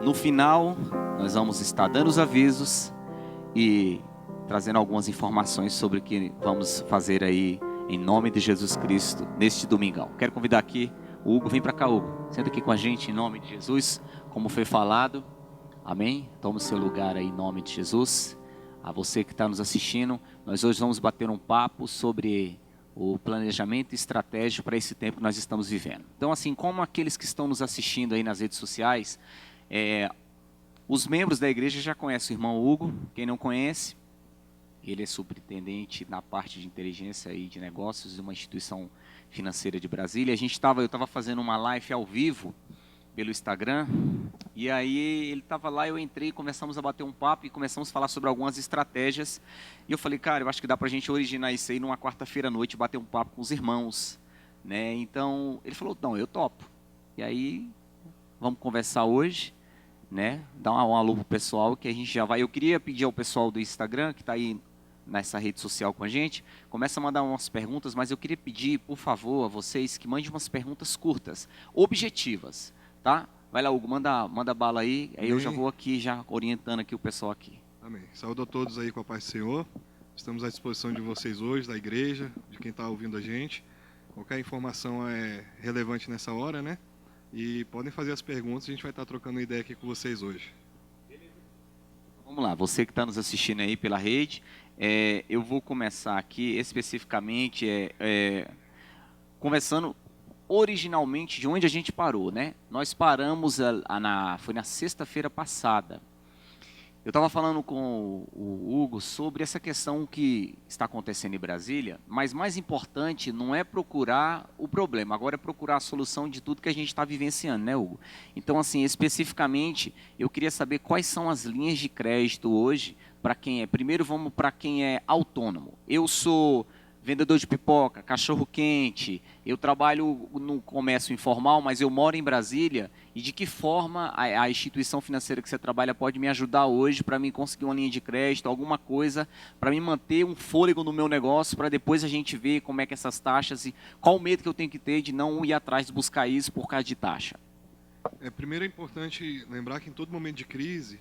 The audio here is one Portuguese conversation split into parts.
No final, nós vamos estar dando os avisos e trazendo algumas informações sobre o que vamos fazer aí em nome de Jesus Cristo neste domingão. Quero convidar aqui o Hugo, vem para cá, Hugo. Senta aqui com a gente em nome de Jesus, como foi falado. Amém? Toma o seu lugar aí em nome de Jesus. A você que está nos assistindo, nós hoje vamos bater um papo sobre o planejamento estratégico para esse tempo que nós estamos vivendo. Então, assim, como aqueles que estão nos assistindo aí nas redes sociais, os membros da igreja já conhecem o irmão Hugo. Quem não conhece, ele é superintendente na parte de inteligência e de negócios de uma instituição financeira de Brasília. Eu estava fazendo uma live ao vivo pelo Instagram, e aí ele estava lá, eu entrei, começamos a bater um papo e começamos a falar sobre algumas estratégias. E eu falei, cara, eu acho que dá para a gente originar isso aí numa quarta-feira à noite, bater um papo com os irmãos, né? Então, ele falou, não, eu topo. E aí, vamos conversar hoje, né? Dar um alô pro pessoal que a gente já vai. Eu queria pedir ao pessoal do Instagram, que está aí nessa rede social com a gente, começa a mandar umas perguntas, mas eu queria pedir, por favor, a vocês que mandem umas perguntas curtas, objetivas, tá? Vai lá, Hugo, manda bala aí eu já vou aqui, já orientando aqui o pessoal aqui. Amém. Saúdo a todos aí com a paz do Senhor. Estamos à disposição de vocês hoje, da igreja, de quem está ouvindo a gente. Qualquer informação é relevante nessa hora, né? E podem fazer as perguntas, a gente vai estar trocando ideia aqui com vocês hoje. Vamos lá, você que está nos assistindo aí pela rede, eu vou começar aqui especificamente conversando originalmente de onde a gente parou, né? Nós paramos, foi na sexta-feira passada. Eu estava falando com o Hugo sobre essa questão que está acontecendo em Brasília, mas mais importante não é procurar o problema, agora é procurar a solução de tudo que a gente está vivenciando, né, Hugo? Então, assim, especificamente, eu queria saber quais são as linhas de crédito hoje para quem primeiro vamos para quem é autônomo. Eu sou vendedor de pipoca, cachorro-quente, eu trabalho no comércio informal, mas eu moro em Brasília, e de que forma a instituição financeira que você trabalha pode me ajudar hoje para mim conseguir uma linha de crédito, alguma coisa, para me manter um fôlego no meu negócio, para depois a gente ver como é que essas taxas, e qual o medo que eu tenho que ter de não ir atrás de buscar isso por causa de taxa. Primeiro é importante lembrar que em todo momento de crise,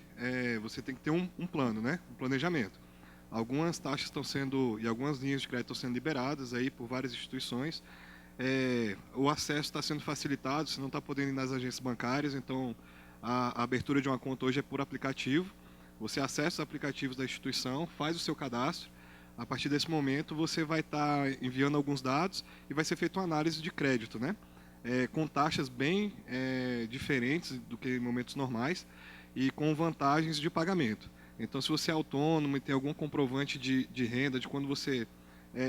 você tem que ter um plano, né? Um planejamento. Algumas taxas estão sendo, e algumas linhas de crédito estão sendo liberadas aí por várias instituições. O acesso está sendo facilitado, você não está podendo ir nas agências bancárias, então a abertura de uma conta hoje é por aplicativo. Você acessa os aplicativos da instituição, faz o seu cadastro. A partir desse momento, você vai estar enviando alguns dados e vai ser feita uma análise de crédito, né? Com taxas bem diferentes do que em momentos normais e com vantagens de pagamento. Então, se você é autônomo e tem algum comprovante de renda de quando você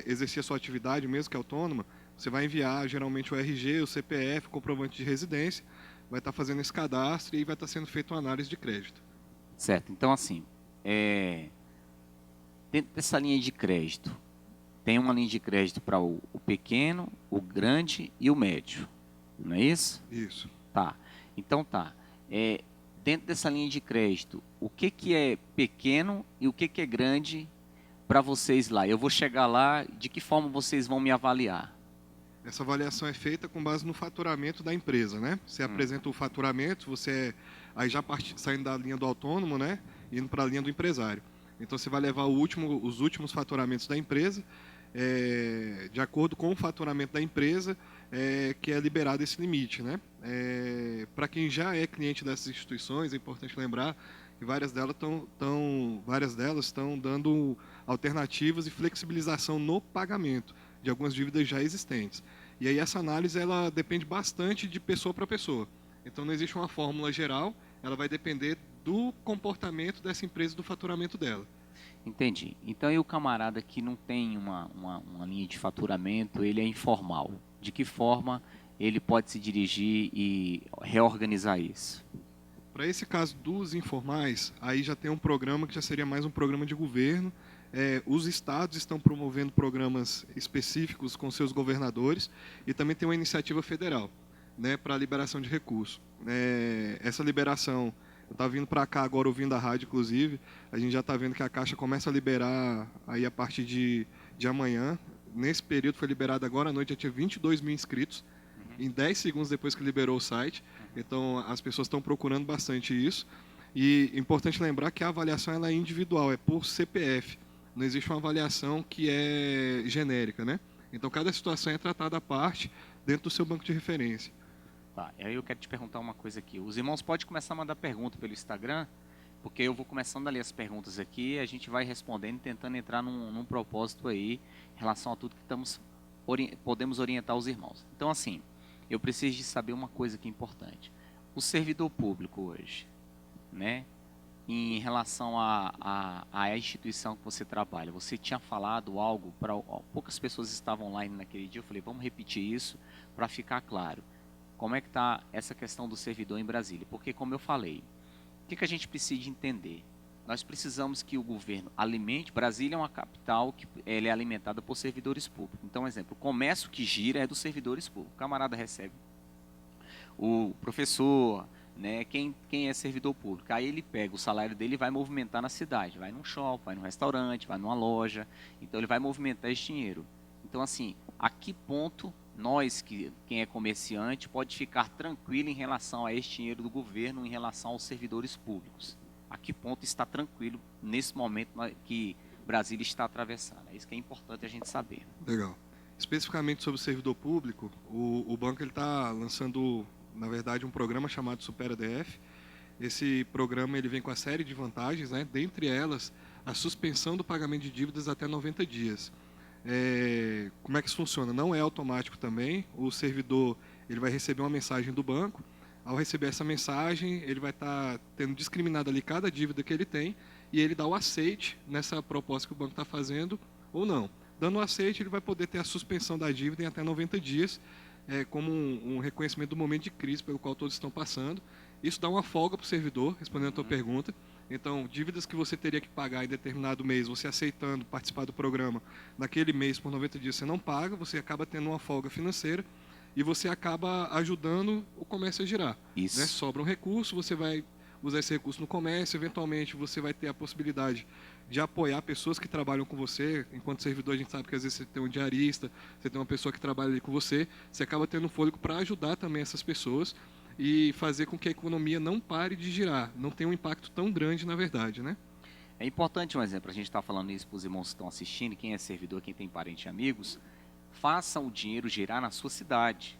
exercia sua atividade, mesmo que autônoma, você vai enviar geralmente o RG, o CPF, o comprovante de residência, vai estar fazendo esse cadastro e vai estar sendo feita uma análise de crédito. Certo. Então, assim, dentro dessa linha de crédito, tem uma linha de crédito para o pequeno, o grande e o médio, não é isso? Isso. Tá. Então, tá. Dentro dessa linha de crédito, o que é pequeno e o que é grande para vocês lá? Eu vou chegar lá, de que forma vocês vão me avaliar? Essa avaliação é feita com base no faturamento da empresa, né? Você apresenta o faturamento, aí já saindo da linha do autônomo, né? Indo para a linha do empresário. Então você vai levar os últimos faturamentos da empresa, de acordo com o faturamento da empresa, que é liberado esse limite, né? Para quem já é cliente dessas instituições, é importante lembrar que várias delas estão dando alternativas e flexibilização no pagamento de algumas dívidas já existentes. E aí essa análise ela depende bastante de pessoa para pessoa. Então não existe uma fórmula geral, ela vai depender do comportamento dessa empresa e do faturamento dela. Entendi. Então, e o camarada que não tem uma linha de faturamento, ele é informal. De que forma ele pode se dirigir e reorganizar isso? Para esse caso dos informais, aí já tem um programa que já seria mais um programa de governo. Os estados estão promovendo programas específicos com seus governadores e também tem uma iniciativa federal, né, para a liberação de recursos. Essa liberação, eu estava vindo para cá agora ouvindo a rádio, inclusive, a gente já está vendo que a Caixa começa a liberar aí a partir de amanhã. Nesse período foi liberado agora à noite, já tinha 22 mil inscritos, em 10 segundos depois que liberou o site. Então, as pessoas estão procurando bastante isso. E é importante lembrar que a avaliação ela é individual, é por CPF. Não existe uma avaliação que é genérica, né? Então, cada situação é tratada à parte dentro do seu banco de referência. Tá, e aí eu quero te perguntar uma coisa aqui. Os irmãos podem começar a mandar pergunta pelo Instagram, porque eu vou começando a ler as perguntas aqui e a gente vai respondendo, tentando entrar num propósito aí em relação a tudo que podemos orientar os irmãos. Então, assim, eu preciso de saber uma coisa que é importante. O servidor público hoje, né, em relação à instituição que você trabalha, você tinha falado algo para poucas pessoas estavam online naquele dia, eu falei, vamos repetir isso para ficar claro. Como é que está essa questão do servidor em Brasília? Porque, como eu falei, o que a gente precisa entender? Nós precisamos que o governo alimente. Brasília é uma capital que ela é alimentada por servidores públicos. Então, exemplo, o comércio que gira é dos servidores públicos. O camarada recebe o professor, né? Quem é servidor público. Aí ele pega o salário dele e vai movimentar na cidade. Vai num shopping, vai num restaurante, vai numa loja. Então, ele vai movimentar esse dinheiro. Então, assim, a que ponto nós, quem é comerciante, pode ficar tranquilo em relação a este dinheiro do governo, em relação aos servidores públicos? A que ponto está tranquilo nesse momento que Brasília está atravessando? É isso que é importante a gente saber. Legal. Especificamente sobre o servidor público, o banco está lançando, na verdade, um programa chamado Super ADF. Esse programa ele vem com a série de vantagens, né? Dentre elas, a suspensão do pagamento de dívidas até 90 dias. Como é que isso funciona? Não é automático também. O servidor ele vai receber uma mensagem do banco. Ao receber essa mensagem, ele vai estar tendo discriminado ali cada dívida que ele tem e ele dá o aceite nessa proposta que o banco está fazendo ou não. Dando o aceite, ele vai poder ter a suspensão da dívida em até 90 dias, como um reconhecimento do momento de crise pelo qual todos estão passando. Isso dá uma folga para o servidor, respondendo a tua pergunta. Então, dívidas que você teria que pagar em determinado mês, você aceitando participar do programa, naquele mês, por 90 dias, você não paga, você acaba tendo uma folga financeira e você acaba ajudando o comércio a girar. Isso. Né? Sobra um recurso, você vai usar esse recurso no comércio, eventualmente você vai ter a possibilidade de apoiar pessoas que trabalham com você. Enquanto servidor, a gente sabe que às vezes você tem um diarista, você tem uma pessoa que trabalha ali com você, você acaba tendo um fôlego para ajudar também essas pessoas e fazer com que a economia não pare de girar, não tenha um impacto tão grande, na verdade, né? É importante um exemplo, a gente está falando isso para os irmãos que estão assistindo, quem é servidor, quem tem parente e amigos, façam o dinheiro girar na sua cidade.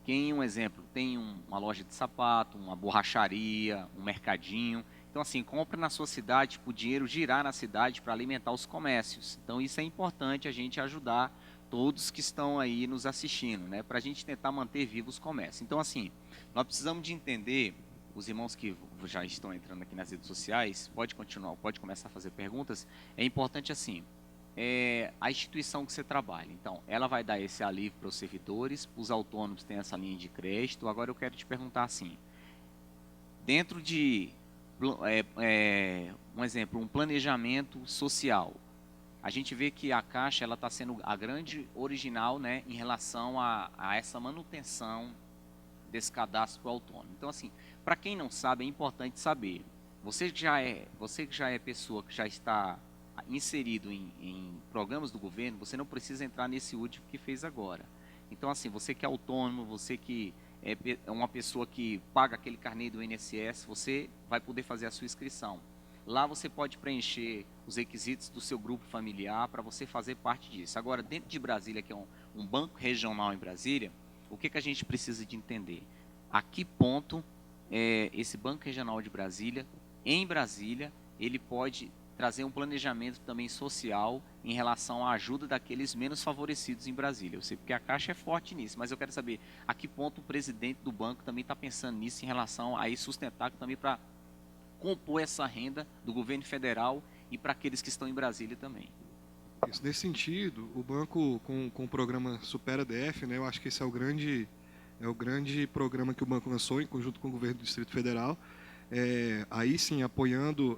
Quem, um exemplo, tem uma loja de sapato, uma borracharia, um mercadinho, então assim, compre na sua cidade, para o dinheiro girar na cidade para alimentar os comércios. Então isso é importante a gente ajudar todos que estão aí nos assistindo, né? Para a gente tentar manter vivos os comércios. Então assim, nós precisamos de entender, os irmãos que já estão entrando aqui nas redes sociais, pode continuar, pode começar a fazer perguntas, é importante assim, a instituição que você trabalha. Então, ela vai dar esse alívio para os servidores, os autônomos têm essa linha de crédito. Agora eu quero te perguntar assim, dentro de, um exemplo, um planejamento social, a gente vê que a Caixa ela está sendo a grande original, né, em relação a essa manutenção desse cadastro autônomo. Então, assim, para quem não sabe, é importante saber. Você que já é pessoa que já está inserido em programas do governo, você não precisa entrar nesse último que fez agora. Então, assim, você que é autônomo, você que é uma pessoa que paga aquele carnê do INSS, você vai poder fazer a sua inscrição. Lá você pode preencher os requisitos do seu grupo familiar para você fazer parte disso. Agora, dentro de Brasília, que é um banco regional em Brasília, o que a gente precisa de entender? A que ponto esse Banco Regional de Brasília, em Brasília, ele pode trazer um planejamento também social em relação à ajuda daqueles menos favorecidos em Brasília. Eu sei porque a Caixa é forte nisso, mas eu quero saber a que ponto o presidente do banco também está pensando nisso em relação a isso sustentar também para compor essa renda do governo federal e para aqueles que estão em Brasília também. Isso, nesse sentido, o banco com o programa Super ADF, né, eu acho que esse é o grande programa que o banco lançou em conjunto com o governo do Distrito Federal, aí sim apoiando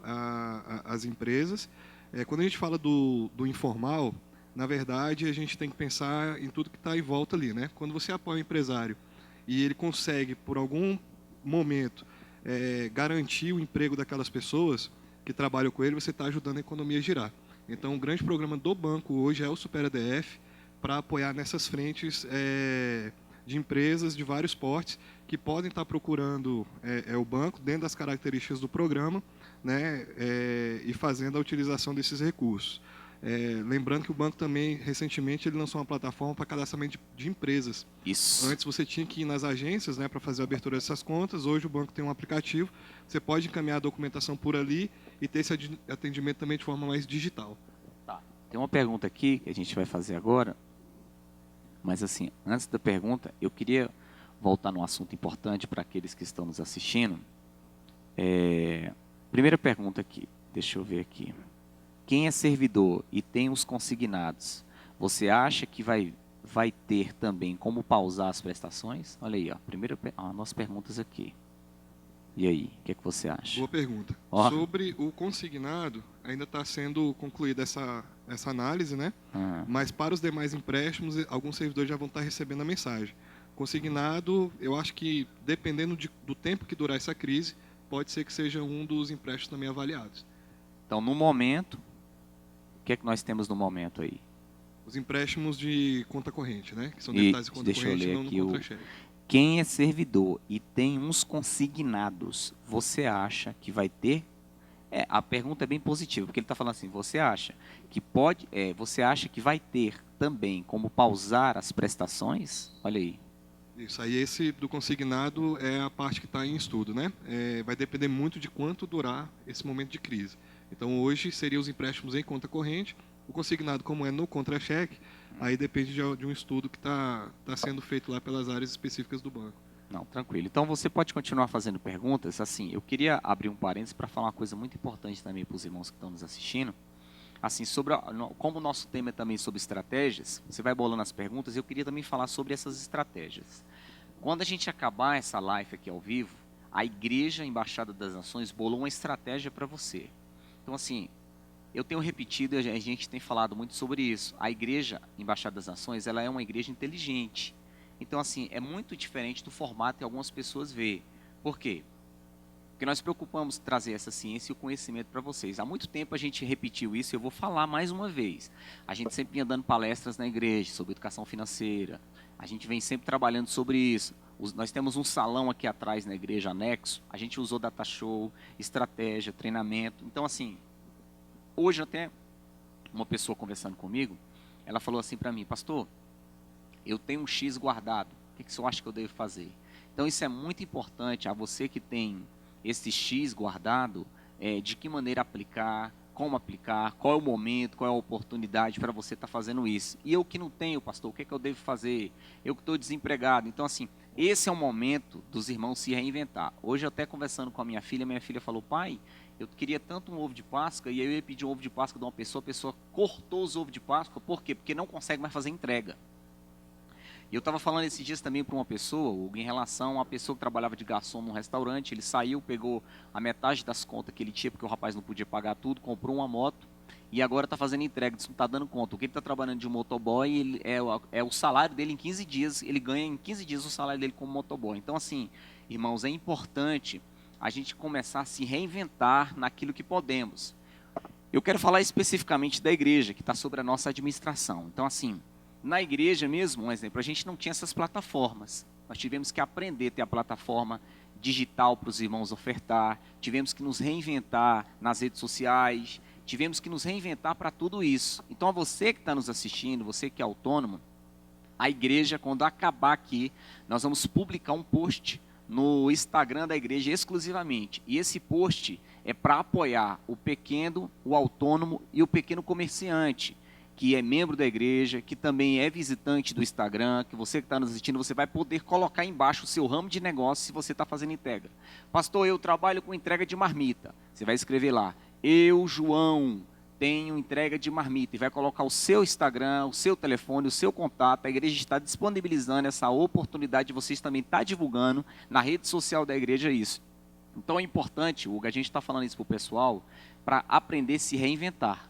as empresas. Quando a gente fala do informal, na verdade a gente tem que pensar em tudo que está em volta ali, né? Quando você apoia o empresário e ele consegue por algum momento garantir o emprego daquelas pessoas que trabalham com ele, você está ajudando a economia a girar. Então, o grande programa do banco hoje é o Super ADF para apoiar nessas frentes de empresas de vários portes que podem estar procurando o banco dentro das características do programa, né, e fazendo a utilização desses recursos. Lembrando que o banco também, recentemente, ele lançou uma plataforma para cadastramento de empresas. Isso. Antes você tinha que ir nas agências, né, para fazer a abertura dessas contas. Hoje o banco tem um aplicativo, você pode encaminhar a documentação por ali e ter esse atendimento também de forma mais digital. Tá. Tem uma pergunta aqui que a gente vai fazer agora, mas assim, antes da pergunta, eu queria voltar num assunto importante para aqueles que estão nos assistindo. Primeira pergunta aqui, deixa eu ver aqui. Quem é servidor e tem os consignados, você acha que vai ter também como pausar as prestações? Olha aí, ó, nossas perguntas aqui. E aí, o que é que você acha? Boa pergunta. Ó. Sobre o consignado, ainda está sendo concluída essa análise, né? Mas para os demais empréstimos, alguns servidores já vão estar recebendo a mensagem. Consignado, eu acho que, dependendo do tempo que durar essa crise, pode ser que seja um dos empréstimos também avaliados. Então, no momento, o que é que nós temos no momento aí? Os empréstimos de conta corrente, né? Que são detalhes de conta corrente, não no contra-cheque. Quem é servidor e tem uns consignados, você acha que vai ter? A pergunta é bem positiva, porque ele está falando assim, você acha que vai ter também como pausar as prestações? Olha aí. Isso, aí esse do consignado é a parte que está em estudo, né? Vai depender muito de quanto durar esse momento de crise. Então, hoje, seriam os empréstimos em conta corrente. O consignado, como é no contra-cheque, aí depende de um estudo que está sendo feito lá pelas áreas específicas do banco. Não, tranquilo. Então, você pode continuar fazendo perguntas. Assim, eu queria abrir um parênteses para falar uma coisa muito importante também para os irmãos que estão nos assistindo. Assim, como o nosso tema é também sobre estratégias, você vai bolando as perguntas, eu queria também falar sobre essas estratégias. Quando a gente acabar essa live aqui ao vivo, a Igreja Embaixada das Nações bolou uma estratégia para você. Então, assim, eu tenho repetido, a gente tem falado muito sobre isso. A Igreja Embaixada das Nações, ela é uma igreja inteligente. Então, assim, é muito diferente do formato que algumas pessoas vê. Por quê? Porque nós preocupamos trazer essa ciência e o conhecimento para vocês. Há muito tempo a gente repetiu isso e eu vou falar mais uma vez. A gente sempre vinha dando palestras na igreja sobre educação financeira. A gente vem sempre trabalhando sobre isso. Nós temos um salão aqui atrás na igreja, anexo. A gente usou data show, estratégia, treinamento. Então, assim, hoje até uma pessoa conversando comigo, ela falou assim para mim, pastor, eu tenho um X guardado, o que você acha que eu devo fazer? Então, isso é muito importante a você que tem esse X guardado, de que maneira aplicar, como aplicar, qual é o momento, qual é a oportunidade para você estar fazendo isso. E eu que não tenho, pastor, o que é que eu devo fazer? Eu que estou desempregado. Então, assim, esse é o momento dos irmãos se reinventar. Hoje, eu até conversando com a minha filha falou, pai, eu queria tanto um ovo de Páscoa, e aí eu ia pedir um ovo de Páscoa de uma pessoa, a pessoa cortou os ovos de Páscoa, por quê? Porque não consegue mais fazer entrega. E eu estava falando esses dias também para uma pessoa, em relação a uma pessoa que trabalhava de garçom num restaurante, ele saiu, pegou a metade das contas que ele tinha, porque o rapaz não podia pagar tudo, comprou uma moto, e agora está fazendo entrega, disse, não está dando conta. O que ele está trabalhando de motoboy, é o salário dele em 15 dias, ele ganha em 15 dias o salário dele como motoboy. Então, assim, irmãos, é importante a gente começar a se reinventar naquilo que podemos. Eu quero falar especificamente da igreja, que está sobre a nossa administração. Então, assim, na igreja mesmo, um exemplo, a gente não tinha essas plataformas. Nós tivemos que aprender a ter a plataforma digital para os irmãos ofertar, tivemos que nos reinventar nas redes sociais, tivemos que nos reinventar para tudo isso. Então, a você que está nos assistindo, você que é autônomo, a igreja, quando acabar aqui, nós vamos publicar um post no Instagram da igreja exclusivamente. E esse post é para apoiar o pequeno, o autônomo e o pequeno comerciante, que é membro da igreja, que também é visitante do Instagram, que você que está nos assistindo, você vai poder colocar embaixo o seu ramo de negócio se você está fazendo entrega. Pastor, eu trabalho com entrega de marmita. Você vai escrever lá, eu, João, tenho entrega de marmita. E vai colocar o seu Instagram, o seu telefone, o seu contato. A igreja está disponibilizando essa oportunidade de vocês também estar divulgando na rede social da igreja isso. Então é importante, Hugo, a gente está falando isso para o pessoal, para aprender a se reinventar.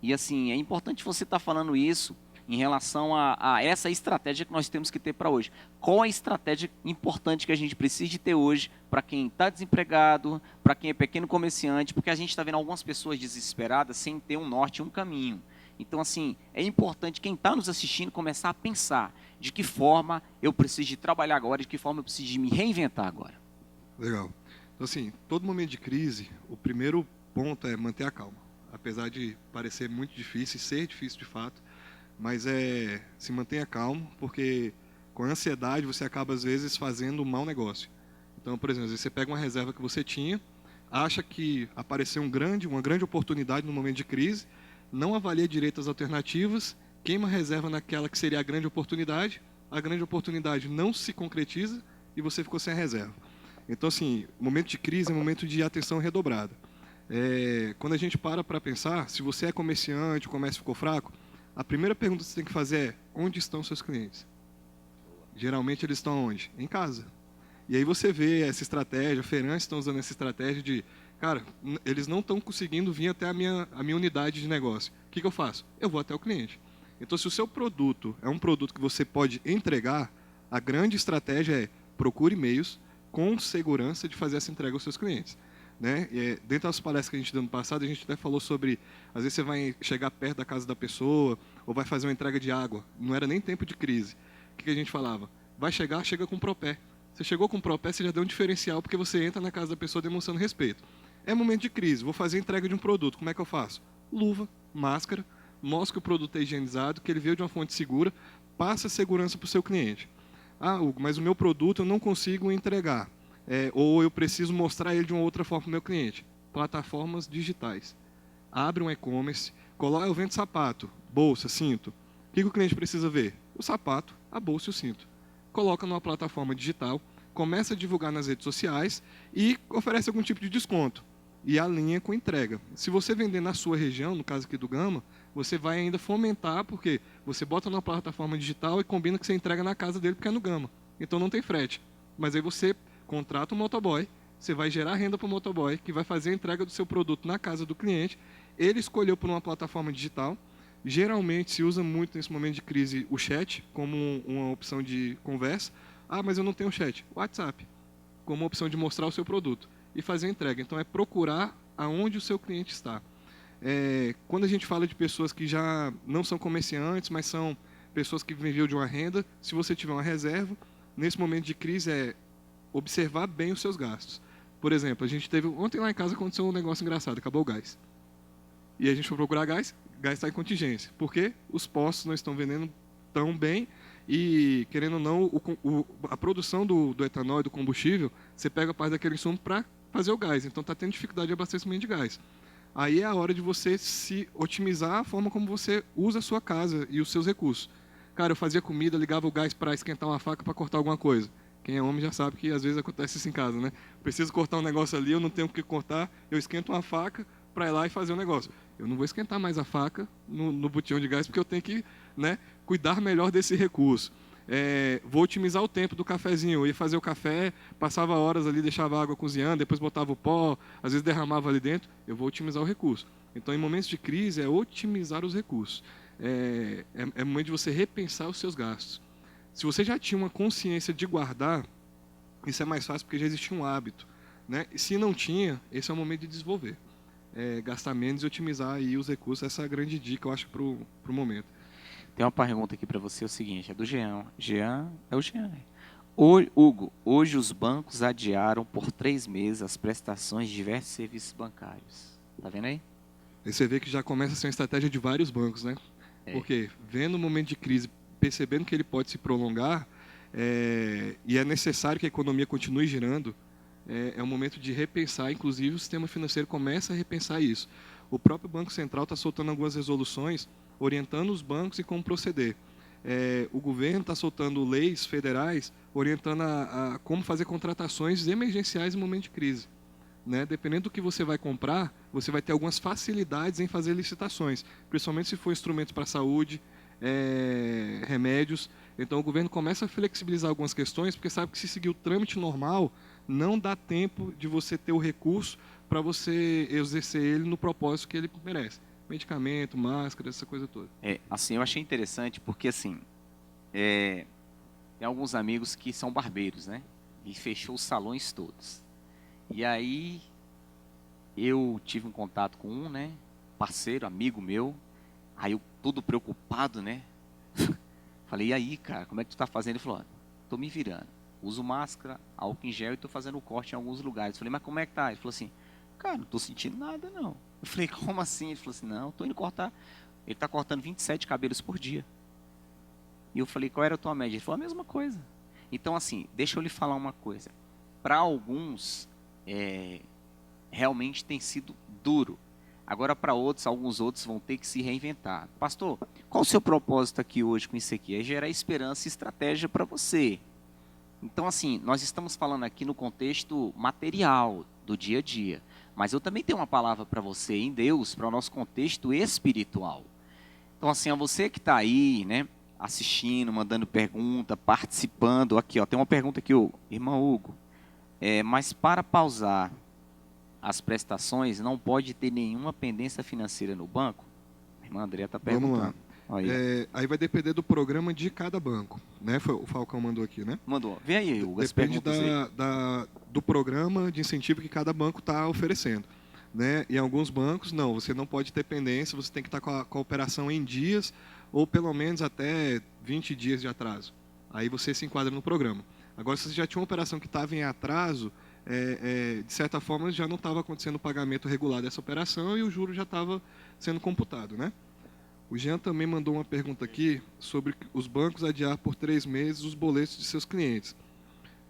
E assim, é importante você estar falando isso em relação a essa estratégia que nós temos que ter para hoje. Qual a estratégia importante que a gente precisa de ter hoje para quem está desempregado, para quem é pequeno comerciante, porque a gente está vendo algumas pessoas desesperadas sem ter um norte e um caminho. Então, assim, é importante quem está nos assistindo começar a pensar de que forma eu preciso de trabalhar agora, de que forma eu preciso de me reinventar agora. Legal. Então, assim, todo momento de crise, o primeiro ponto é manter a calma. Apesar de parecer muito difícil, e ser difícil de fato, mas se mantenha calmo, porque com a ansiedade você acaba, às vezes, fazendo um mau negócio. Então, por exemplo, às vezes você pega uma reserva que você tinha, acha que apareceu uma grande oportunidade no momento de crise, não avalia direito as alternativas, queima a reserva naquela que seria a grande oportunidade não se concretiza e você ficou sem a reserva. Então, assim, momento de crise é momento de atenção redobrada. Quando a gente para pensar, se você é comerciante, o comércio ficou fraco, a primeira pergunta que você tem que fazer é: onde estão seus clientes? Geralmente eles estão onde? Em casa. E aí você vê essa estratégia, feirantes estão usando essa estratégia de, cara, eles não estão conseguindo vir até a minha unidade de negócio. O que eu faço? Eu vou até o cliente. Então, se o seu produto é um produto que você pode entregar, a grande estratégia é: procure meios com segurança de fazer essa entrega aos seus clientes. Né? Dentro das palestras que a gente deu no passado, a gente até falou sobre, às vezes você vai chegar perto da casa da pessoa, ou vai fazer uma entrega de água, não era nem tempo de crise. O que a gente falava? Vai chegar, chega com propé. Você chegou com propé, você já deu um diferencial, porque você entra na casa da pessoa demonstrando respeito. É momento de crise, vou fazer a entrega de um produto, como é que eu faço? Luva, máscara, mostra que o produto é higienizado, que ele veio de uma fonte segura, passa segurança para o seu cliente. Ah, Hugo, mas o meu produto eu não consigo entregar. Ou eu preciso mostrar ele de uma outra forma para o meu cliente. Plataformas digitais. Abre um e-commerce, coloca, eu vendo sapato, bolsa, cinto. O que o cliente precisa ver? O sapato, a bolsa e o cinto. Coloca numa plataforma digital, começa a divulgar nas redes sociais e oferece algum tipo de desconto. E alinha com entrega. Se você vender na sua região, no caso aqui do Gama, você vai ainda fomentar, porque você bota numa plataforma digital e combina que você entrega na casa dele, porque é no Gama. Então não tem frete. Mas aí você contrata um motoboy, você vai gerar renda para o motoboy, que vai fazer a entrega do seu produto na casa do cliente. Ele escolheu por uma plataforma digital. Geralmente se usa muito nesse momento de crise o chat como uma opção de conversa. Ah, mas eu não tenho chat. WhatsApp, como uma opção de mostrar o seu produto e fazer a entrega. Então é procurar aonde o seu cliente está. Quando a gente fala de pessoas que já não são comerciantes, mas são pessoas que vivem de uma renda, se você tiver uma reserva, nesse momento de crise observar bem os seus gastos. Por exemplo, a gente teve ontem lá em casa aconteceu um negócio engraçado, acabou o gás. E a gente foi procurar gás está em contingência. Por quê? Os postos não estão vendendo tão bem e, querendo ou não, a produção do etanol e do combustível, você pega parte daquele insumo para fazer o gás. Então está tendo dificuldade de abastecimento de gás. Aí é a hora de você se otimizar a forma como você usa a sua casa e os seus recursos. Cara, eu fazia comida, ligava o gás para esquentar uma faca para cortar alguma coisa. Quem é homem já sabe que às vezes acontece isso em casa, né? Preciso cortar um negócio ali, eu não tenho o que cortar, eu esquento uma faca para ir lá e fazer o negócio. Eu não vou esquentar mais a faca no botijão de gás porque eu tenho que, né, cuidar melhor desse recurso. Vou otimizar o tempo do cafezinho. Eu ia fazer o café, passava horas ali, deixava a água cozinhando, depois botava o pó, às vezes derramava ali dentro. Eu vou otimizar o recurso. Então, em momentos de crise, é otimizar os recursos. É momento de você repensar os seus gastos. Se você já tinha uma consciência de guardar, isso é mais fácil porque já existia um hábito. Né? E se não tinha, esse é o momento de desenvolver. Gastar menos e otimizar aí os recursos. Essa é a grande dica, eu acho, para o momento. Tem uma pergunta aqui para você, é o seguinte, é do Jean. Jean, é o Jean. Hugo, hoje os bancos adiaram por 3 meses as prestações de diversos serviços bancários. Tá vendo aí? Aí você vê que já começa a ser uma estratégia de vários bancos, né? Porque vendo o momento de crise, percebendo que ele pode se prolongar, e é necessário que a economia continue girando, é um momento de repensar, inclusive o sistema financeiro começa a repensar isso. O próprio Banco Central está soltando algumas resoluções orientando os bancos e como proceder. O governo está soltando leis federais orientando a como fazer contratações emergenciais em momento de crise. Né? Dependendo do que você vai comprar, você vai ter algumas facilidades em fazer licitações, principalmente se for instrumentos para a saúde, remédios. Então o governo começa a flexibilizar algumas questões, porque sabe que se seguir o trâmite normal, não dá tempo de você ter o recurso para você exercer ele no propósito que ele merece. Medicamento, máscara, essa coisa toda. Assim, eu achei interessante porque, assim, tem alguns amigos que são barbeiros, né? E fechou os salões todos. E aí, eu tive um contato com um, né? Parceiro, amigo meu. Aí eu todo preocupado, né? Falei, e aí, cara, como é que tu tá fazendo? Ele falou, tô me virando. Uso máscara, álcool em gel e tô fazendo corte em alguns lugares. Falei, mas como é que tá? Ele falou assim, cara, não tô sentindo nada, não. Eu falei, como assim? Ele falou assim, não, tô indo cortar. Ele tá cortando 27 cabelos por dia. E eu falei, qual era a tua média? Ele falou, a mesma coisa. Então, assim, deixa eu lhe falar uma coisa. Para alguns, realmente tem sido duro. Agora, para outros, alguns outros vão ter que se reinventar. Pastor, qual o seu propósito aqui hoje com isso aqui? É gerar esperança e estratégia para você. Então, assim, nós estamos falando aqui no contexto material, do dia a dia. Mas eu também tenho uma palavra para você em Deus, para o nosso contexto espiritual. Então, assim, a você que está aí, né, assistindo, mandando pergunta, participando. Aqui, ó, tem uma pergunta aqui, o irmão Hugo. Mas para pausar as prestações, não pode ter nenhuma pendência financeira no banco? A irmã André está perguntando. Vamos lá. Aí vai depender do programa de cada banco, né? O Falcão mandou aqui, né? Mandou. Vem aí, Hugo, as Depende perguntas aí. do programa de incentivo que cada banco está oferecendo, né? Em alguns bancos, não, você não pode ter pendência, você tem que estar com a operação em dias ou pelo menos até 20 dias de atraso. Aí você se enquadra no programa. Agora, se você já tinha uma operação que estava em atraso, de certa forma já não estava acontecendo o pagamento regular dessa operação e o juro já estava sendo computado, né? O Jean também mandou uma pergunta aqui sobre os bancos adiar por 3 meses os boletos de seus clientes.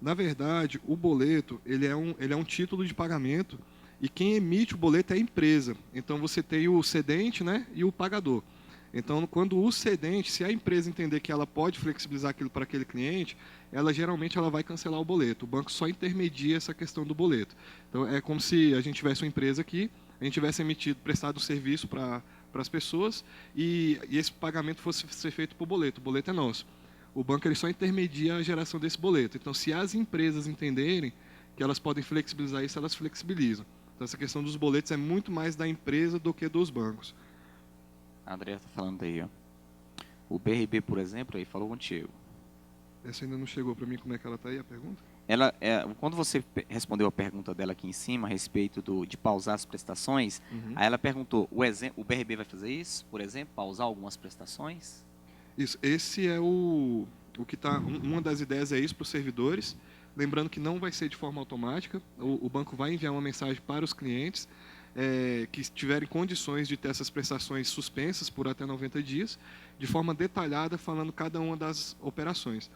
Na verdade, o boleto ele é um título de pagamento e quem emite o boleto é a empresa. Então você tem o cedente, né, e o pagador. Então, quando o cedente, se a empresa entender que ela pode flexibilizar aquilo para aquele cliente, geralmente ela vai cancelar o boleto. O banco só intermedia essa questão do boleto. Então, é como se a gente tivesse uma empresa aqui, a gente tivesse prestado o serviço para as pessoas e esse pagamento fosse ser feito por boleto. O boleto é nosso. O banco ele só intermedia a geração desse boleto. Então, se as empresas entenderem que elas podem flexibilizar isso, elas flexibilizam. Então, essa questão dos boletos é muito mais da empresa do que dos bancos. A Andrea está falando aí, ó. O BRB, por exemplo, aí falou contigo. Essa ainda não chegou para mim, como é que ela está aí, a pergunta? Quando você respondeu a pergunta dela aqui em cima, a respeito de pausar as prestações, aí ela perguntou, o BRB vai fazer isso, por exemplo, pausar algumas prestações? Isso, esse é o que está, uma das ideias é isso para os servidores, lembrando que não vai ser de forma automática, o banco vai enviar uma mensagem para os clientes, que tiverem condições de ter essas prestações suspensas por até 90 dias, de forma detalhada, falando cada uma das operações.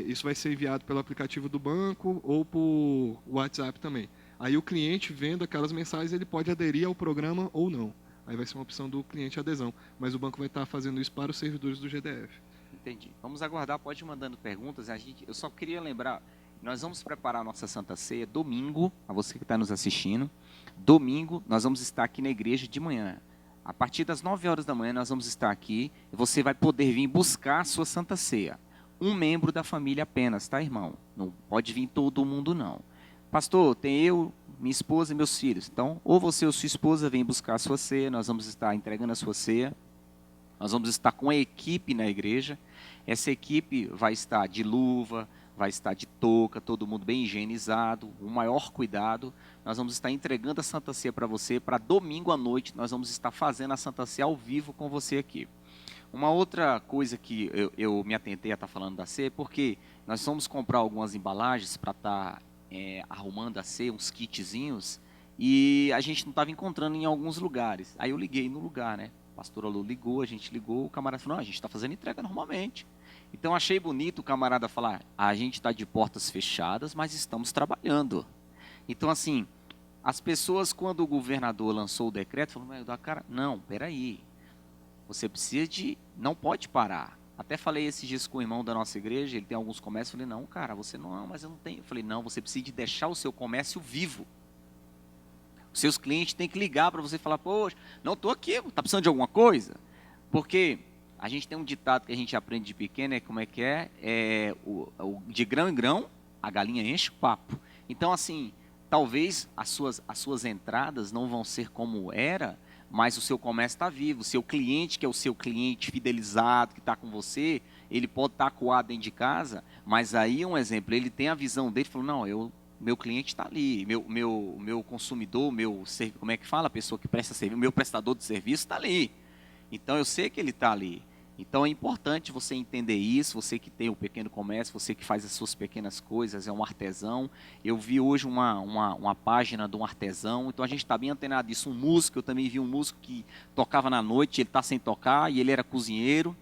Isso vai ser enviado pelo aplicativo do banco ou por WhatsApp também. Aí o cliente, vendo aquelas mensagens, ele pode aderir ao programa ou não. Aí vai ser uma opção do cliente adesão. Mas o banco vai estar fazendo isso para os servidores do GDF. Entendi. Vamos aguardar, pode ir mandando perguntas. Eu só queria lembrar, nós vamos preparar a nossa Santa Ceia domingo, a você que está nos assistindo. Domingo, nós vamos estar aqui na igreja de manhã. A partir das 9 horas da manhã, nós vamos estar aqui e você vai poder vir buscar a sua Santa Ceia. Um membro da família apenas, tá, irmão? Não pode vir todo mundo, não. Pastor, tem eu, minha esposa e meus filhos. Então, ou você ou sua esposa vem buscar a sua ceia, nós vamos estar entregando a sua ceia. Nós vamos estar com a equipe na igreja. Essa equipe vai estar de luva, vai estar de touca, todo mundo bem higienizado, o maior cuidado. Nós vamos estar entregando a Santa Ceia para você, para domingo à noite, nós vamos estar fazendo a Santa Ceia ao vivo com você aqui. Uma outra coisa que eu me atentei a estar falando da ceia, porque nós vamos comprar algumas embalagens para estar arrumando a ceia, uns kitzinhos, e a gente não estava encontrando em alguns lugares. Aí eu liguei no lugar, né? A pastora Lu ligou, a gente ligou, o camarada falou, não, a gente está fazendo entrega normalmente. Então achei bonito o camarada falar, a gente está de portas fechadas, mas estamos trabalhando. Então assim, as pessoas quando o governador lançou o decreto, falaram, não, peraí, você precisa não pode parar. Até falei esses dias com o irmão da nossa igreja, ele tem alguns comércios, falei, não, cara, você não, mas eu não tenho. Eu falei, não, você precisa de deixar o seu comércio vivo. Os seus clientes têm que ligar para você e falar, poxa, não estou aqui, está precisando de alguma coisa? Porque a gente tem um ditado que a gente aprende de pequeno, como é que é? De grão em grão, a galinha enche o papo. Então, assim, talvez as suas entradas não vão ser como era, mas o seu comércio está vivo. O seu cliente, que é o seu cliente fidelizado, que está com você, ele pode estar acuado dentro de casa, mas aí um exemplo, ele tem a visão dele, falou, não, meu cliente está ali, meu consumidor, como é que fala a pessoa que presta serviço, meu prestador de serviço está ali. Então eu sei que ele está ali. Então é importante você entender isso, você que tem o pequeno comércio, você que faz as suas pequenas coisas, é um artesão. Eu vi hoje uma página de um artesão, então a gente está bem antenado disso. Um músico, eu também vi um músico que tocava na noite, ele está sem tocar e ele era cozinheiro,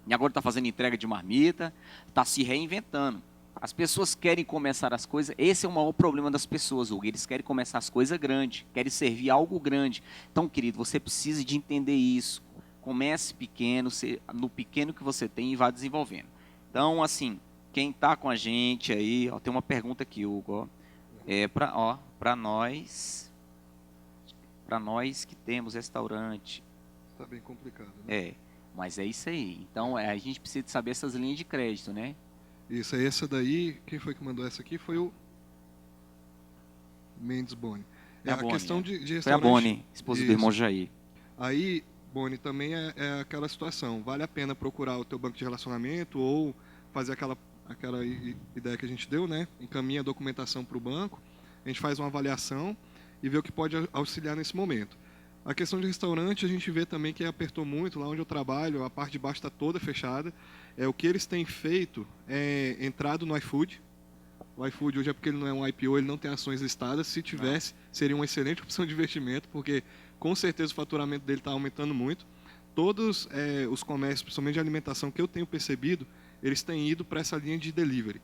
e agora está fazendo entrega de marmita, está se reinventando. As pessoas querem começar as coisas, esse é o maior problema das pessoas, Hugo. Eles querem começar as coisas grandes, querem servir algo grande. Então, querido, você precisa de entender isso. Comece pequeno, no pequeno que você tem e vá desenvolvendo. Então, assim, quem está com a gente aí, ó, tem uma pergunta aqui, Hugo. Para nós que temos restaurante. Está bem complicado, né? Mas é isso aí. Então, a gente precisa de saber essas linhas de crédito, né? Isso, aí essa daí, quem foi que mandou essa aqui? Foi o Mendes Boni. É a Boni, questão de restaurante. Foi a Boni, esposa do irmão Jair. Aí, Boni, também é aquela situação. Vale a pena procurar o teu banco de relacionamento ou fazer aquela ideia que a gente deu, né? Encaminha a documentação para o banco, a gente faz uma avaliação e vê o que pode auxiliar nesse momento. A questão de restaurante, a gente vê também que apertou muito. Lá onde eu trabalho, a parte de baixo está toda fechada. O que eles têm feito é entrado no iFood. O iFood hoje é porque ele não é um IPO, ele não tem ações listadas. Se tivesse, seria uma excelente opção de investimento, porque com certeza o faturamento dele está aumentando muito. Todos os comércios, principalmente de alimentação, que eu tenho percebido, eles têm ido para essa linha de delivery.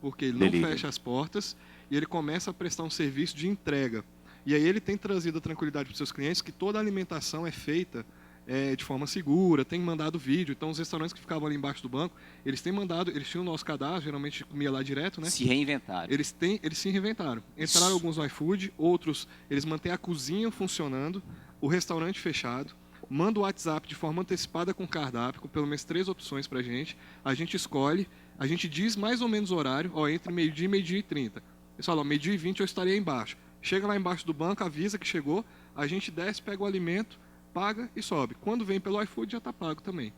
Porque ele não fecha as portas e ele começa a prestar um serviço de entrega. E aí ele tem trazido a tranquilidade para os seus clientes que toda a alimentação é feita de forma segura, tem mandado vídeo. Então os restaurantes que ficavam ali embaixo do banco, eles tinham o nosso cadastro, geralmente comia lá direto, né? Se reinventaram. Eles se reinventaram. Entraram alguns no iFood, outros eles mantêm a cozinha funcionando, o restaurante fechado, manda o WhatsApp de forma antecipada com cardápio, com pelo menos 3 opções para a gente escolhe, a gente diz mais ou menos o horário, entre meio-dia e meio-dia e 30. Eles falam, meio-dia e 20 eu estarei aí embaixo. Chega lá embaixo do banco, avisa que chegou, a gente desce, pega o alimento, paga e sobe. Quando vem pelo iFood já está pago também.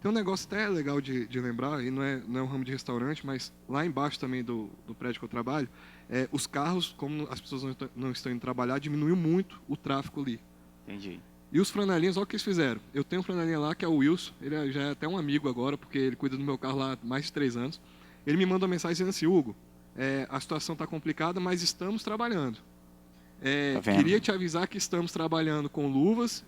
Tem um negócio até legal de lembrar, e não é um ramo de restaurante, mas lá embaixo também do prédio que eu trabalho, os carros, como as pessoas não estão indo trabalhar, diminuiu muito o tráfego ali. Entendi. E os flanelinhas, olha o que eles fizeram. Eu tenho um flanelinha lá, que é o Wilson, ele já é até um amigo agora, porque ele cuida do meu carro lá há mais de 3 anos. Ele me mandou uma mensagem dizendo assim, Hugo, a situação está complicada, mas estamos trabalhando. Queria te avisar que estamos trabalhando com luvas,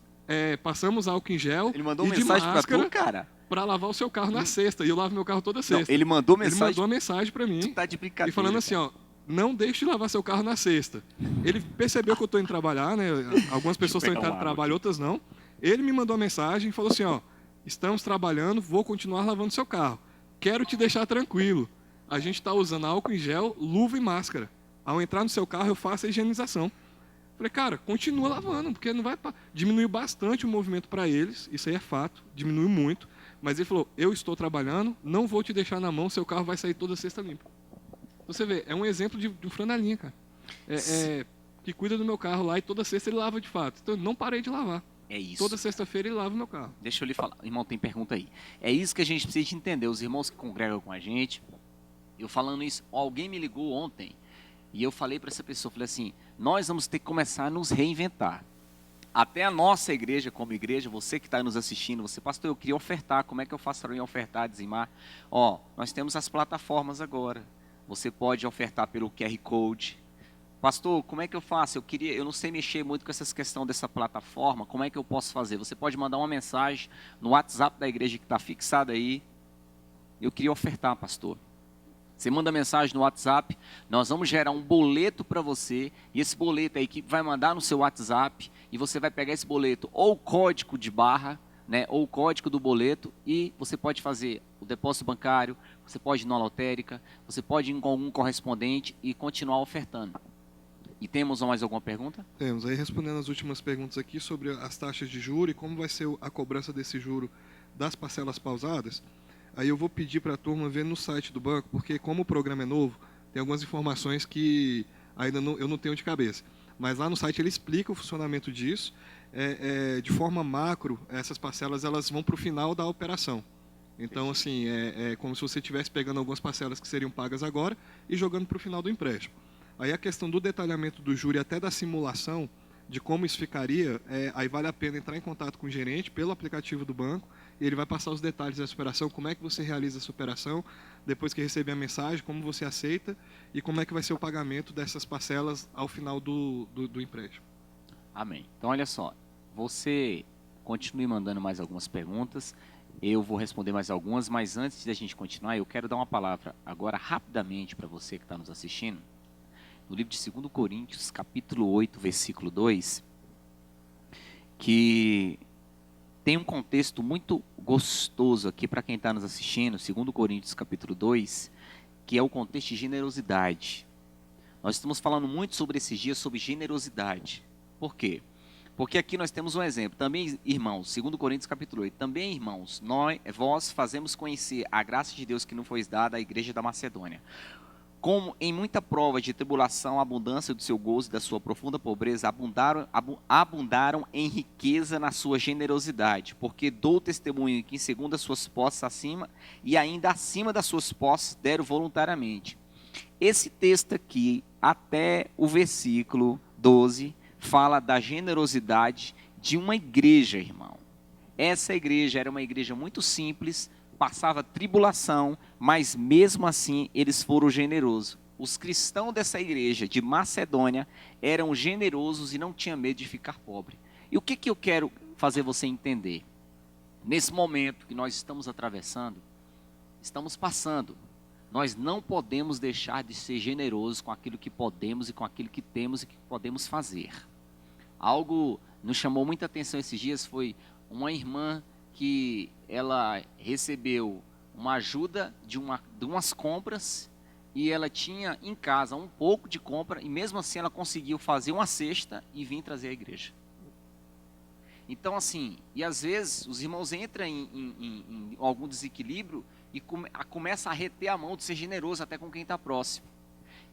passamos álcool em gel. Ele mandou e mensagem de máscara pra tu, cara? Para lavar o seu carro na sexta. E eu lavo meu carro toda sexta. Não, ele mandou mensagem? Ele mandou uma mensagem para mim. Tu tá de brincadeira. E falando assim, ó, não deixe de lavar seu carro na sexta. Ele percebeu que eu estou indo trabalhar, né? Algumas pessoas estão indo trabalhar, outras não. Ele me mandou uma mensagem e falou assim, ó, estamos trabalhando, vou continuar lavando seu carro. Quero te deixar tranquilo. A gente está usando álcool em gel, luva e máscara. Ao entrar no seu carro, eu faço a higienização. Falei, cara, continua lavando, porque não vai... Diminuiu bastante o movimento para eles, isso aí é fato, diminuiu muito. Mas ele falou, eu estou trabalhando, não vou te deixar na mão, seu carro vai sair toda sexta limpo. Você vê, é um exemplo de um flanelinha, cara. Que cuida do meu carro lá e toda sexta ele lava de fato. Então, não parei de lavar. É isso. Toda sexta-feira ele lava o meu carro. Deixa eu lhe falar. Irmão, tem pergunta aí. É isso que a gente precisa de entender. Os irmãos que congregam com a gente, eu falando isso, alguém me ligou ontem e eu falei para essa pessoa, falei assim, nós vamos ter que começar a nos reinventar. Até a nossa igreja, como igreja, você que está nos assistindo, você, pastor, eu queria ofertar, como é que eu faço para ofertar, dizimar? Nós temos as plataformas agora. Você pode ofertar pelo QR Code. Pastor, como é que eu faço? Eu não sei mexer muito com essas questões dessa plataforma, como é que eu posso fazer? Você pode mandar uma mensagem no WhatsApp da igreja que está fixada aí. Eu queria ofertar, pastor. Você manda mensagem no WhatsApp, nós vamos gerar um boleto para você, e esse boleto a equipe vai mandar no seu WhatsApp, e você vai pegar esse boleto, ou o código de barra, né, ou o código do boleto, e você pode fazer o depósito bancário, você pode ir na lotérica, você pode ir com algum correspondente e continuar ofertando. E temos mais alguma pergunta? Temos. Aí respondendo as últimas perguntas aqui sobre as taxas de juros e como vai ser a cobrança desse juro das parcelas pausadas. Aí eu vou pedir para a turma ver no site do banco, porque como o programa é novo, tem algumas informações que ainda eu não tenho de cabeça. Mas lá no site ele explica o funcionamento disso. De forma macro, essas parcelas elas vão para o final da operação. Então, assim, é como se você estivesse pegando algumas parcelas que seriam pagas agora e jogando para o final do empréstimo. Aí a questão do detalhamento do juro e até da simulação, de como isso ficaria, aí vale a pena entrar em contato com o gerente pelo aplicativo do banco, e ele vai passar os detalhes dessa operação, como é que você realiza essa operação, depois que receber a mensagem, como você aceita e como é que vai ser o pagamento dessas parcelas ao final do empréstimo. Amém. Então, olha só, você continue mandando mais algumas perguntas, eu vou responder mais algumas, mas antes de a gente continuar, eu quero dar uma palavra agora rapidamente para você que está nos assistindo. No livro de 2 Coríntios, capítulo 8, versículo 2, que tem um contexto muito gostoso aqui para quem está nos assistindo, 2 Coríntios, capítulo 2, que é o contexto de generosidade. Nós estamos falando muito sobre esses dias, sobre generosidade. Por quê? Porque aqui nós temos um exemplo. Também, irmãos, 2 Coríntios capítulo 8. Também, irmãos, vós fazemos conhecer a graça de Deus que não foi dada à igreja da Macedônia. Como em muita prova de tribulação, a abundância do seu gozo e da sua profunda pobreza abundaram em riqueza na sua generosidade. Porque dou testemunho que, segundo as suas posses acima, e ainda acima das suas posses, deram voluntariamente. Esse texto aqui, até o versículo 12, fala da generosidade de uma igreja, irmão. Essa igreja era uma igreja muito simples, passava tribulação, mas mesmo assim eles foram generosos. Os cristãos dessa igreja de Macedônia eram generosos e não tinham medo de ficar pobre. E o que eu quero fazer você entender? Nesse momento que nós estamos atravessando, estamos passando, nós não podemos deixar de ser generosos com aquilo que podemos e com aquilo que temos e que podemos fazer. Algo nos chamou muita atenção esses dias foi uma irmã que ela recebeu uma ajuda de umas compras e ela tinha em casa um pouco de compra e mesmo assim ela conseguiu fazer uma cesta e vir trazer à igreja. Então assim, e às vezes os irmãos entram em algum desequilíbrio e começa a reter a mão de ser generoso até com quem está próximo.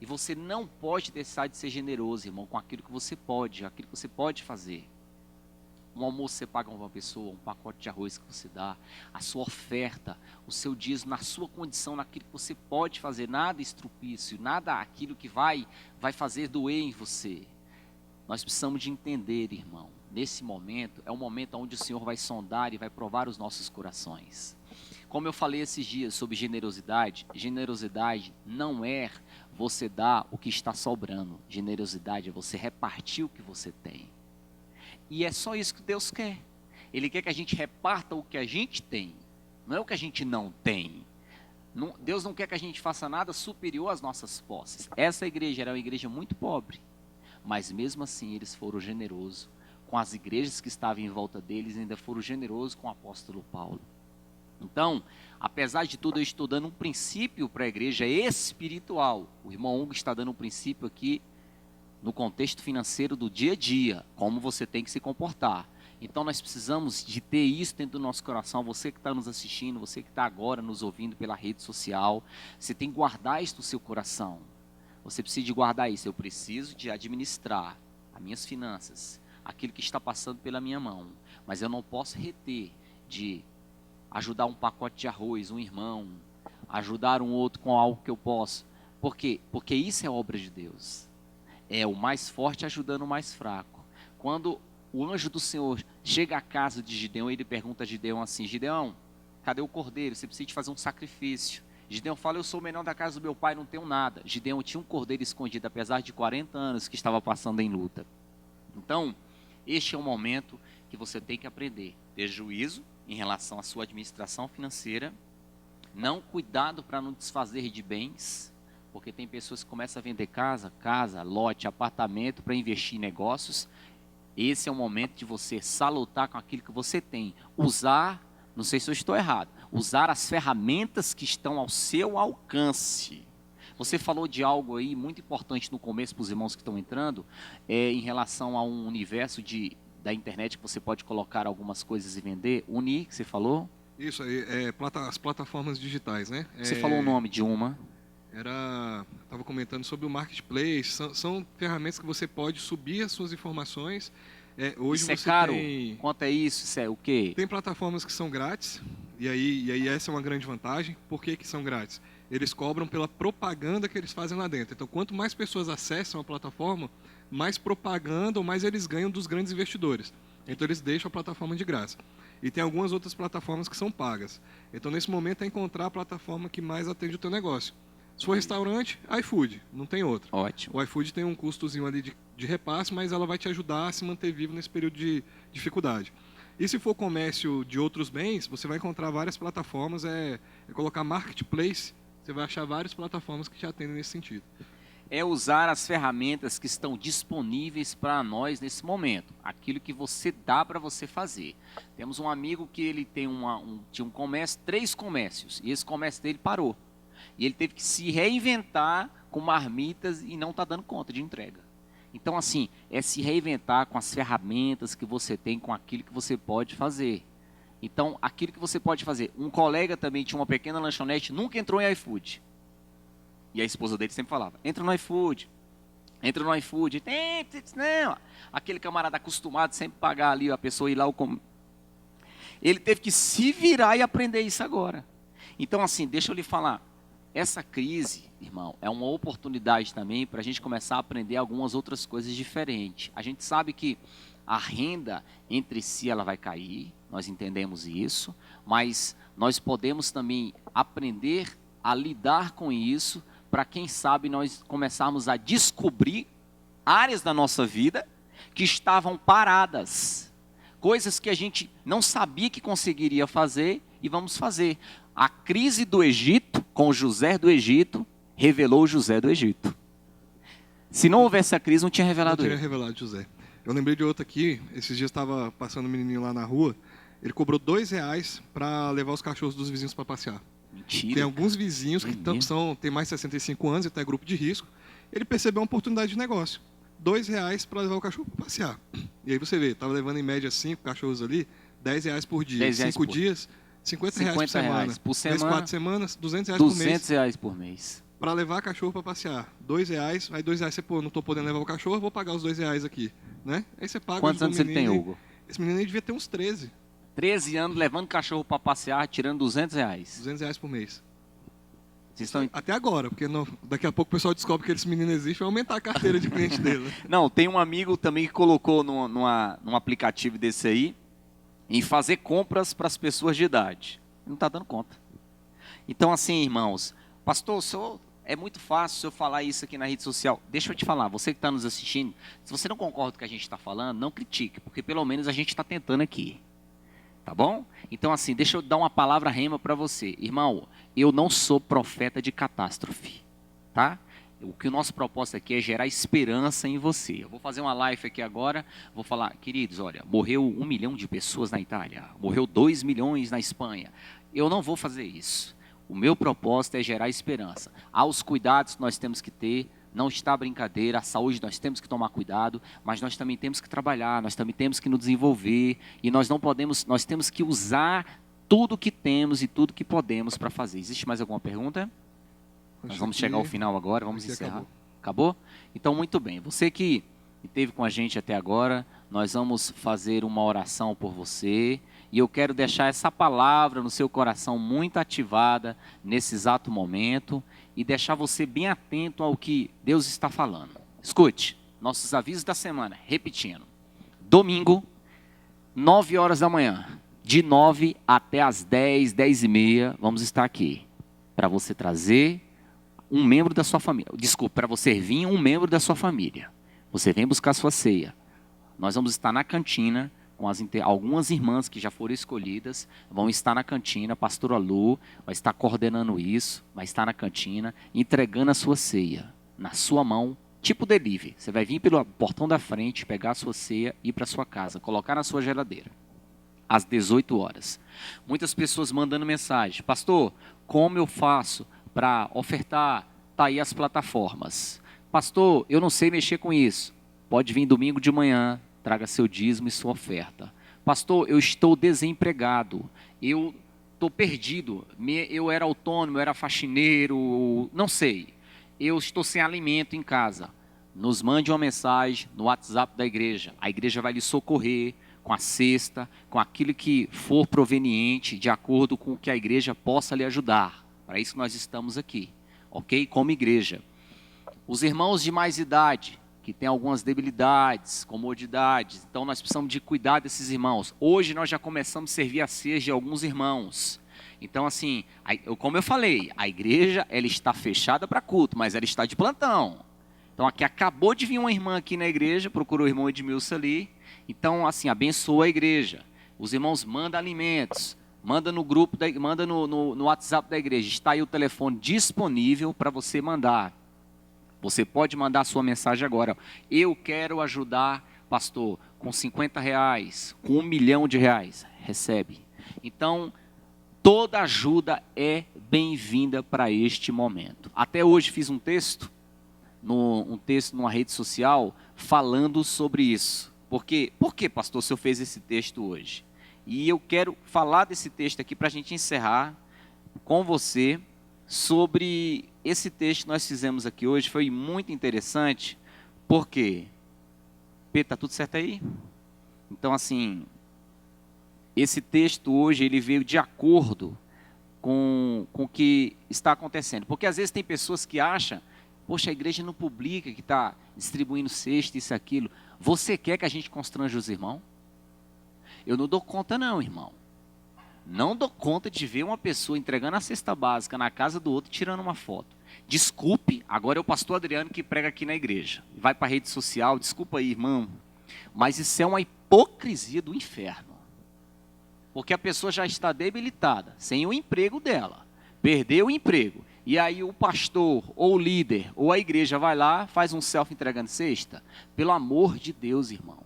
E você não pode deixar de ser generoso, irmão, com aquilo que você pode, aquilo que você pode fazer. Um almoço você paga uma pessoa, um pacote de arroz que você dá, a sua oferta, o seu dízimo, na sua condição, naquilo que você pode fazer, nada estrupício, nada aquilo que vai fazer doer em você. Nós precisamos de entender, irmão, nesse momento, é um momento onde o Senhor vai sondar e vai provar os nossos corações. Como eu falei esses dias sobre generosidade, generosidade não é você dar o que está sobrando, generosidade é você repartir o que você tem. E é só isso que Deus quer. Ele quer que a gente reparta o que a gente tem, não é o que a gente não tem. Deus não quer que a gente faça nada superior às nossas posses. Essa igreja era uma igreja muito pobre, mas mesmo assim eles foram generosos com as igrejas que estavam em volta deles, ainda foram generosos com o apóstolo Paulo. Então, apesar de tudo, eu estou dando um princípio para a igreja espiritual. O irmão Hugo está dando um princípio aqui no contexto financeiro do dia a dia, como você tem que se comportar. Então nós precisamos de ter isso dentro do nosso coração. Você que está nos assistindo, você que está agora nos ouvindo pela rede social, você tem que guardar isso no seu coração. Você precisa de guardar isso. Eu preciso de administrar as minhas finanças, aquilo que está passando pela minha mão, mas eu não posso reter de ajudar um pacote de arroz, um irmão, ajudar um outro com algo que eu posso. Por quê? Porque isso é obra de Deus. É o mais forte ajudando o mais fraco. Quando o anjo do Senhor chega à casa de Gideão, ele pergunta a Gideão assim: Gideão, cadê o cordeiro? Você precisa de fazer um sacrifício. Gideão fala: eu sou o menor da casa do meu pai, não tenho nada. Gideão tinha um cordeiro escondido, apesar de 40 anos que estava passando em luta. Então, este é o momento que você tem que aprender. Ter juízo em relação à sua administração financeira. Não, cuidado para não desfazer de bens. Porque tem pessoas que começam a vender casa, lote, apartamento para investir em negócios. Esse é o momento de você salutar com aquilo que você tem. Usar, não sei se eu estou errado, usar as ferramentas que estão ao seu alcance. Você falou de algo aí muito importante no começo para os irmãos que estão entrando, em relação a um universo da internet que você pode colocar algumas coisas e vender. Uni, que você falou? Isso, as plataformas digitais, né? Você falou o nome de uma. Estava comentando sobre o marketplace, são ferramentas que você pode subir as suas informações. Hoje isso é você caro? tem, Quanto é isso? Isso é o quê? Tem plataformas que são grátis, e aí essa é uma grande vantagem. Por que são grátis? Eles cobram pela propaganda que eles fazem lá dentro. Então, quanto mais pessoas acessam a plataforma, mais propaganda ou mais eles ganham dos grandes investidores. Então eles deixam a plataforma de graça. E tem algumas outras plataformas que são pagas. Então nesse momento é encontrar a plataforma que mais atende o teu negócio. Se for restaurante, iFood, não tem outra. Ótimo. O iFood tem um custozinho ali de repasse, mas ela vai te ajudar a se manter vivo nesse período de dificuldade. E se for comércio de outros bens, você vai encontrar várias plataformas, é colocar marketplace, você vai achar várias plataformas que te atendem nesse sentido. É usar as ferramentas que estão disponíveis para nós nesse momento, aquilo que você dá para você fazer. Temos um amigo que ele tem tinha um comércio, 3 comércios, e esse comércio dele parou. E ele teve que se reinventar com marmitas e não está dando conta de entrega. Então, assim, é se reinventar com as ferramentas que você tem, com aquilo que você pode fazer. Então, aquilo que você pode fazer. Um colega também tinha uma pequena lanchonete, nunca entrou em iFood. E a esposa dele sempre falava, entra no iFood, entra no iFood. Não, aquele camarada acostumado sempre pagar ali, a pessoa ir lá. Ele teve que se virar e aprender isso agora. Então, assim, deixa eu lhe falar. Essa crise, irmão, é uma oportunidade também para a gente começar a aprender algumas outras coisas diferentes. A gente sabe que a renda entre si ela vai cair, nós entendemos isso, mas nós podemos também aprender a lidar com isso para, quem sabe, nós começarmos a descobrir áreas da nossa vida que estavam paradas, coisas que a gente não sabia que conseguiria fazer e vamos fazer. A crise do Egito, com José do Egito, revelou José do Egito. Se não houvesse a crise, não tinha revelado ele. Não tinha revelado José. Eu lembrei de outro aqui, esses dias estava passando um menininho lá na rua, ele cobrou R$2 para levar os cachorros dos vizinhos para passear. Mentira. Tem alguns vizinhos que têm mais de 65 anos e estão em grupo de risco. Ele percebeu uma oportunidade de negócio. R$2 para levar o cachorro para passear. E aí você vê, estava levando em média 5 cachorros ali, R$10 por dia. 5 dias... R$50 por semana. Por semana. 4 semanas, R$200 por mês. R$200 por mês. Para levar cachorro para passear. R$2, aí R$2 você, pô, não estou podendo levar o cachorro, vou pagar os R$2 aqui. Né? Aí você paga. Quantos anos ele tem, Hugo? Esse menino aí devia ter uns 13. 13 anos levando cachorro para passear, tirando R$200. R$200 por mês. Vocês estão... Até agora, porque daqui a pouco o pessoal descobre que esse menino existe e vai aumentar a carteira de cliente dele. Não, tem um amigo também que colocou num aplicativo desse aí, em fazer compras para as pessoas de idade. Não está dando conta. Então, assim, irmãos, pastor, é muito fácil o senhor falar isso aqui na rede social. Deixa eu te falar, você que está nos assistindo, se você não concorda com o que a gente está falando, não critique, porque pelo menos a gente está tentando aqui. Tá bom? Então, assim, deixa eu dar uma palavra rema para você. Irmão, eu não sou profeta de catástrofe, tá? O que o nosso propósito aqui é gerar esperança em você. Eu vou fazer uma live aqui agora, vou falar, queridos, olha, morreu 1 milhão de pessoas na Itália, morreu 2 milhões na Espanha. Eu não vou fazer isso. O meu propósito é gerar esperança. Há os cuidados que nós temos que ter, não está brincadeira, a saúde nós temos que tomar cuidado, mas nós também temos que trabalhar, nós também temos que nos desenvolver, e nós temos que usar tudo que temos e tudo que podemos para fazer. Existe mais alguma pergunta? Nós vamos chegar ao final agora, vamos encerrar. Acabou? Então, muito bem. Você que esteve com a gente até agora, nós vamos fazer uma oração por você. E eu quero deixar essa palavra no seu coração muito ativada nesse exato momento e deixar você bem atento ao que Deus está falando. Escute, nossos avisos da semana, repetindo. Domingo, 9 horas da manhã, de 9 até as 10, 10 e meia, vamos estar aqui para você trazer um membro da sua família. Desculpa, para você vir um membro da sua família. Você vem buscar sua ceia. Nós vamos estar na cantina com algumas irmãs que já foram escolhidas. Vão estar na cantina. A pastora Lu vai estar coordenando isso. Vai estar na cantina, entregando a sua ceia na sua mão, tipo delivery. Você vai vir pelo portão da frente, pegar a sua ceia, ir para sua casa, colocar na sua geladeira. Às 18 horas. Muitas pessoas mandando mensagem. Pastor, como eu faço para ofertar? Tá aí as plataformas. Pastor, eu não sei mexer com isso. Pode vir domingo de manhã, traga seu dízimo e sua oferta. Pastor, eu estou desempregado. Eu estou perdido. Eu era autônomo, eu era faxineiro, não sei. Eu estou sem alimento em casa. Nos mande uma mensagem no WhatsApp da igreja. A igreja vai lhe socorrer com a cesta, com aquilo que for proveniente, de acordo com o que a igreja possa lhe ajudar. Para isso nós estamos aqui, ok? Como igreja. Os irmãos de mais idade, que tem algumas debilidades, comodidades. Então nós precisamos de cuidar desses irmãos. Hoje nós já começamos a servir a ceia de alguns irmãos. Então assim, como eu falei, a igreja ela está fechada para culto, mas ela está de plantão. Então aqui acabou de vir uma irmã aqui na igreja, procurou o irmão Edmilson ali. Então assim, abençoa a igreja. Os irmãos mandam alimentos, manda no grupo, manda no WhatsApp da igreja. Está aí o telefone disponível para você mandar. Você pode mandar a sua mensagem agora. Eu quero ajudar, pastor, com R$50, com R$1 milhão. Recebe. Então, toda ajuda é bem-vinda para este momento. Até hoje fiz um texto numa rede social falando sobre isso. Por que, pastor, o senhor fez esse texto hoje? E eu quero falar desse texto aqui para a gente encerrar com você sobre esse texto que nós fizemos aqui hoje. Foi muito interessante, porque, Pedro, está tudo certo aí? Então, assim, esse texto hoje, ele veio de acordo com o que está acontecendo. Porque às vezes tem pessoas que acham, poxa, a igreja não publica que está distribuindo cesta, isso e aquilo. Você quer que a gente constranja os irmãos? Eu não dou conta não, irmão. Não dou conta de ver uma pessoa entregando a cesta básica na casa do outro, tirando uma foto. Desculpe, agora é o pastor Adriano que prega aqui na igreja. Vai para a rede social, desculpa aí, irmão. Mas isso é uma hipocrisia do inferno. Porque a pessoa já está debilitada, sem o emprego dela. Perdeu o emprego. E aí o pastor, ou o líder, ou a igreja vai lá, faz um selfie entregando cesta. Pelo amor de Deus, irmão.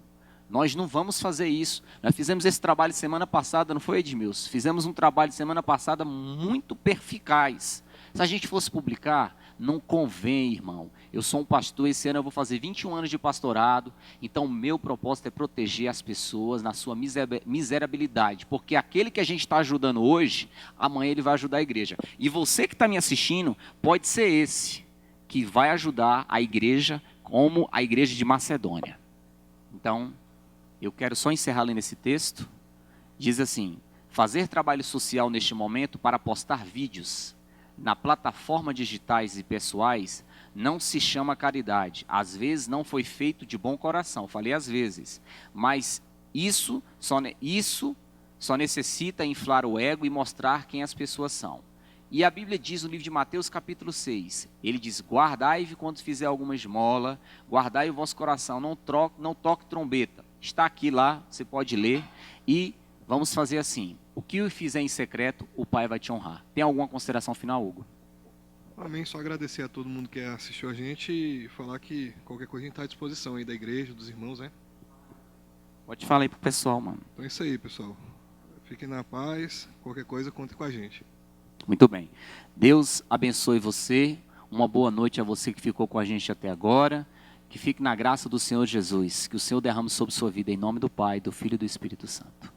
Nós não vamos fazer isso. Nós fizemos esse trabalho semana passada, não foi, Edmilson? Fizemos um trabalho semana passada muito perficaz. Se a gente fosse publicar, não convém, irmão. Eu sou um pastor, esse ano eu vou fazer 21 anos de pastorado, então o meu propósito é proteger as pessoas na sua miserabilidade, porque aquele que a gente está ajudando hoje, amanhã ele vai ajudar a igreja. E você que está me assistindo, pode ser esse que vai ajudar a igreja como a igreja de Macedônia. Então, eu quero só encerrar lendo esse texto. Diz assim: fazer trabalho social neste momento para postar vídeos na plataforma digitais e pessoais não se chama caridade. Às vezes não foi feito de bom coração, falei às vezes, mas isso só necessita inflar o ego e mostrar quem as pessoas são. E a Bíblia diz no livro de Mateus capítulo 6, ele diz: guardai-vos quando fizer alguma esmola, guardai o vosso coração, não toque trombeta. Está aqui lá, você pode ler, e vamos fazer assim: o que eu fizer em secreto, o Pai vai te honrar. Tem alguma consideração final, Hugo? Amém, só agradecer a todo mundo que assistiu a gente e falar que qualquer coisa a gente está à disposição aí da igreja, dos irmãos, né? Pode falar aí pro pessoal, mano. Então é isso aí, pessoal. Fiquem na paz, qualquer coisa, conte com a gente. Muito bem. Deus abençoe você, uma boa noite a você que ficou com a gente até agora. Que fique na graça do Senhor Jesus, que o Senhor derrame sobre sua vida em nome do Pai, do Filho e do Espírito Santo.